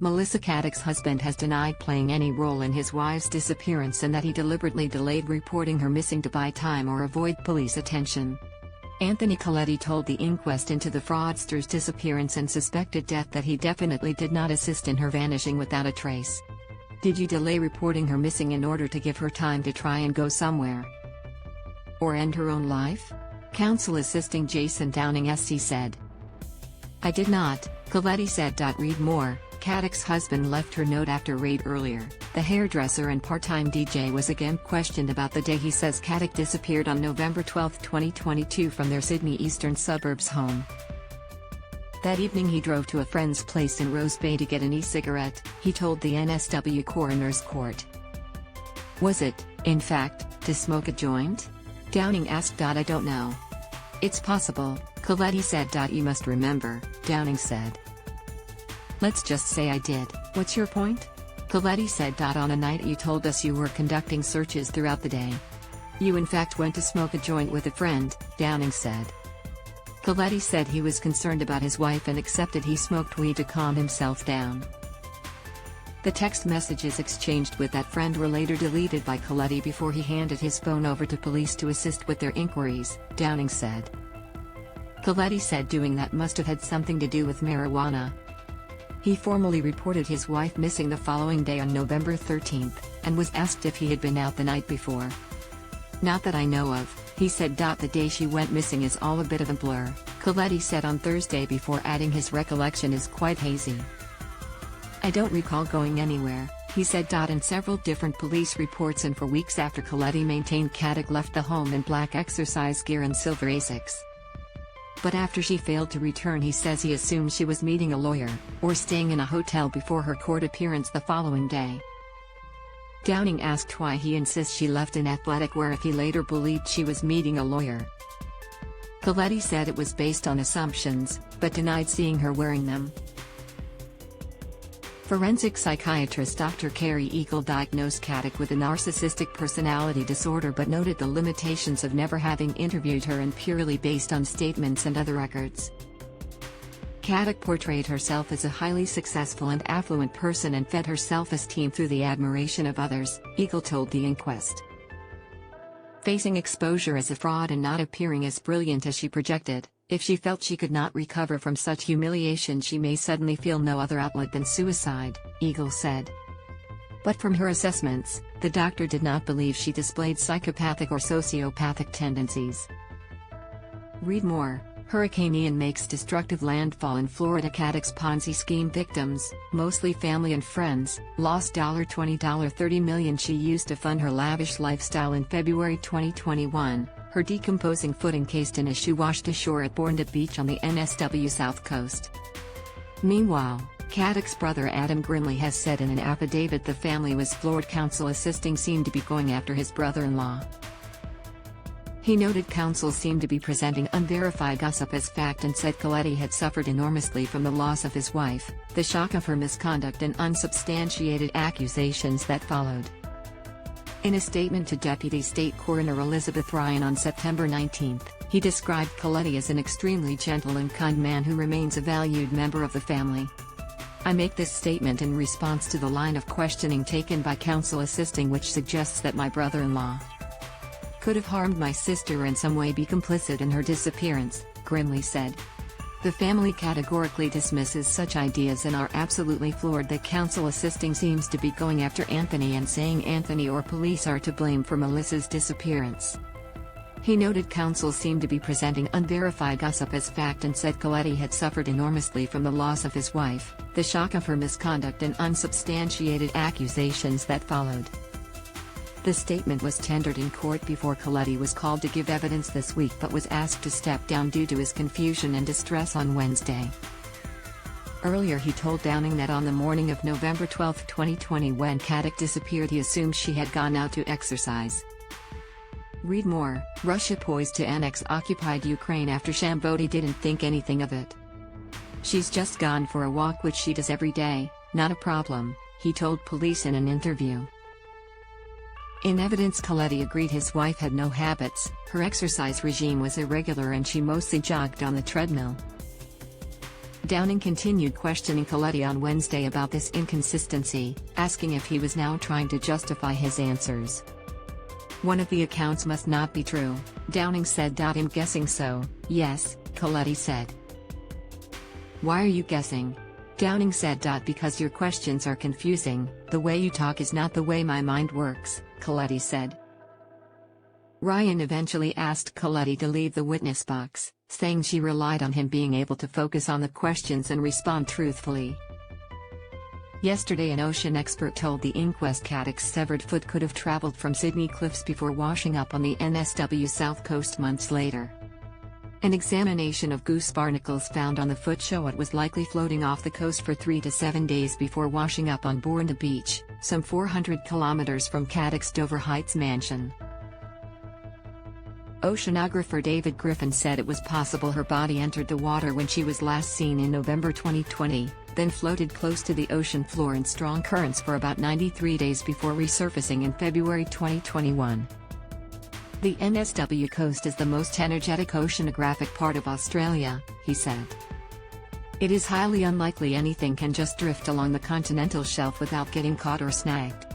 Melissa Caddick's husband has denied playing any role in his wife's disappearance and that he deliberately delayed reporting her missing to buy time or avoid police attention. Anthony Koletti told the inquest into the fraudster's disappearance and suspected death that he definitely did not assist in her vanishing without a trace. "Did you delay reporting her missing in order to give her time to try and go somewhere? Or end her own life?" Counsel assisting Jason Downing SC said. "I did not," Koletti said. Read more. Caddick's husband left her note after raid earlier. The hairdresser and part-time DJ was again questioned about the day he says Caddick disappeared on November 12, 2022 from their Sydney eastern suburbs home. That evening he drove to a friend's place in Rose Bay to get an e-cigarette, he told the NSW coroner's court. "Was it, in fact, to smoke a joint?" Downing asked. "I don't know. It's possible," Koletti said. "You must remember," Downing said. "Let's just say I did. What's your point?" Koletti said. "On a night you told us you were conducting searches throughout the day. You in fact went to smoke a joint with a friend," Downing said. Koletti said he was concerned about his wife and accepted he smoked weed to calm himself down. The text messages exchanged with that friend were later deleted by Koletti before he handed his phone over to police to assist with their inquiries, Downing said. Koletti said doing that must have had something to do with marijuana. He formally reported his wife missing the following day on November 13, and was asked if he had been out the night before. "Not that I know of," he said. The day she went missing is all a bit of a blur, Koletti said on Thursday before adding his recollection is quite hazy. "I don't recall going anywhere," he said. In several different police reports and for weeks after Koletti maintained Caddick left the home in black exercise gear and silver Asics. But after she failed to return he says he assumed she was meeting a lawyer, or staying in a hotel before her court appearance the following day. Downing asked why he insists she left in athletic wear if he later believed she was meeting a lawyer. Koletti said it was based on assumptions, but denied seeing her wearing them. Forensic psychiatrist Dr. Carrie Eagle diagnosed Caddick with a narcissistic personality disorder but noted the limitations of never having interviewed her and purely based on statements and other records. Caddick portrayed herself as a highly successful and affluent person and fed her self-esteem through the admiration of others, Eagle told the inquest. Facing exposure as a fraud and not appearing as brilliant as she projected, if she felt she could not recover from such humiliation she may suddenly feel no other outlet than suicide, Eagle said. But from her assessments, the doctor did not believe she displayed psychopathic or sociopathic tendencies. Read more. Hurricane Ian makes destructive landfall in Florida. Caddick's Ponzi scheme victims, mostly family and friends, lost $20 $30 million she used to fund her lavish lifestyle in February 2021. Her decomposing foot encased in a shoe washed ashore at Bournda Beach on the NSW South Coast. Meanwhile, Caddick's brother Adam Grimley has said in an affidavit the family was floored. Counsel assisting seemed to be going after his brother-in-law. He noted counsel seemed to be presenting unverified gossip as fact and said Koletti had suffered enormously from the loss of his wife, the shock of her misconduct and unsubstantiated accusations that followed. In a statement to Deputy State Coroner Elizabeth Ryan on September 19, he described Koletti as an extremely gentle and kind man who remains a valued member of the family. "I make this statement in response to the line of questioning taken by counsel assisting which suggests that my brother-in-law could have harmed my sister or in some way be complicit in her disappearance," Grimley said. The family categorically dismisses such ideas and are absolutely floored that counsel assisting seems to be going after Anthony and saying Anthony or police are to blame for Melissa's disappearance. He noted counsel seemed to be presenting unverified gossip as fact and said Koletti had suffered enormously from the loss of his wife, the shock of her misconduct and unsubstantiated accusations that followed. The statement was tendered in court before Koletti was called to give evidence this week but was asked to step down due to his confusion and distress on Wednesday. Earlier he told Downing that on the morning of November 12, 2020 when Caddick disappeared he assumed she had gone out to exercise. Read more. Russia poised to annex occupied Ukraine after Shambodi didn't think anything of it. "She's just gone for a walk which she does every day, not a problem," he told police in an interview. In evidence Koletti agreed his wife had no habits, her exercise regime was irregular and she mostly jogged on the treadmill. Downing continued questioning Koletti on Wednesday about this inconsistency, asking if he was now trying to justify his answers. "One of the accounts must not be true," Downing said. "I'm guessing so, yes," Koletti said. "Why are you guessing?" Downing said. "Because your questions are confusing, the way you talk is not the way my mind works," Koletti said. Ryan eventually asked Koletti to leave the witness box, saying she relied on him being able to focus on the questions and respond truthfully. Yesterday, an ocean expert told the inquest Caddick's severed foot could have traveled from Sydney Cliffs before washing up on the NSW South Coast months later. An examination of goose barnacles found on the foot show it was likely floating off the coast for 3 to 7 days before washing up on Bourne Beach, some 400 kilometers from Caddick's Dover Heights mansion. Oceanographer David Griffin said it was possible her body entered the water when she was last seen in November 2020, then floated close to the ocean floor in strong currents for about 93 days before resurfacing in February 2021. "The NSW coast is the most energetic oceanographic part of Australia," he said. "It is highly unlikely anything can just drift along the continental shelf without getting caught or snagged."